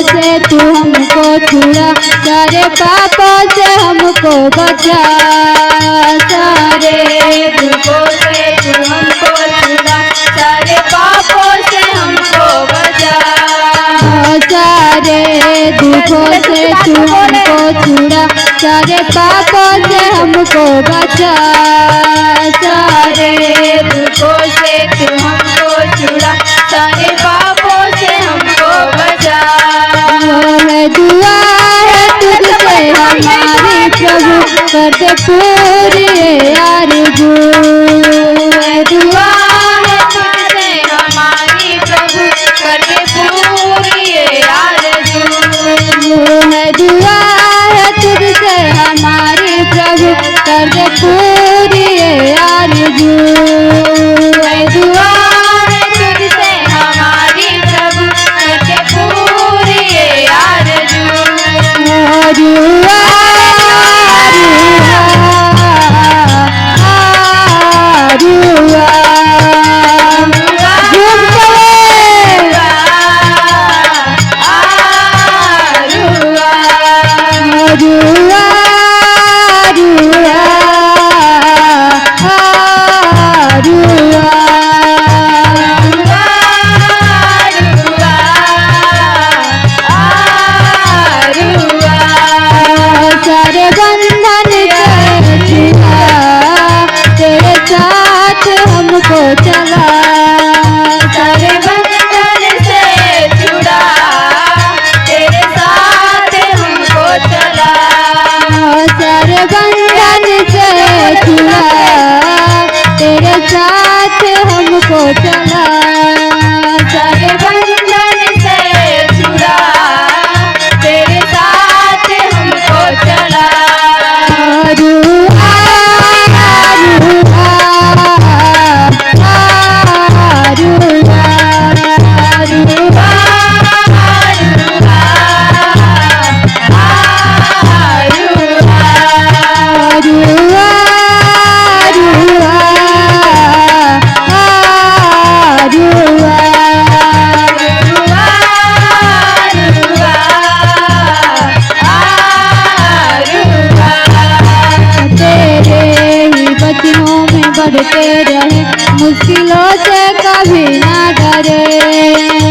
से तू हमको छुड़ा, सारे पापों से हमको बचा। सारे दुखों से तू हमको छुड़ा, सारे पापों से हमको बचा। सारे दुखों से तू हमको छुड़ा, सारे पापों से हमको बचा। सारे दुखों से तू हमको छुड़ा, सारे पापों से हमको बचा। है दुआ है तुझसे हमारी प्रभु, कर दे पूरी आरज़ू। है दुआ है तुझसे हमारी प्रभु, कर दे पूरी आरज़ू। है दुआ है तुझसे हमारी प्रभु, कर दे पूरी आरज़ू। है दुआ है तुझसे हमारी प्रभु, कर दे पूरी आरज़ू। रुआ रुआ सारे बंधन तेरे साथ हमको चला। सारे बंधन से जुड़ा, तेरे साथ हमको चला। सारे बंधन से जुड़ा, तेरे साथ हमको चला। सारे बंधन से जुड़ा, तेरे साथ हमको चला। रुआ रुआ रुआ रुआ बढ़ते रहे, मुश्किलों से कभी ना डरे।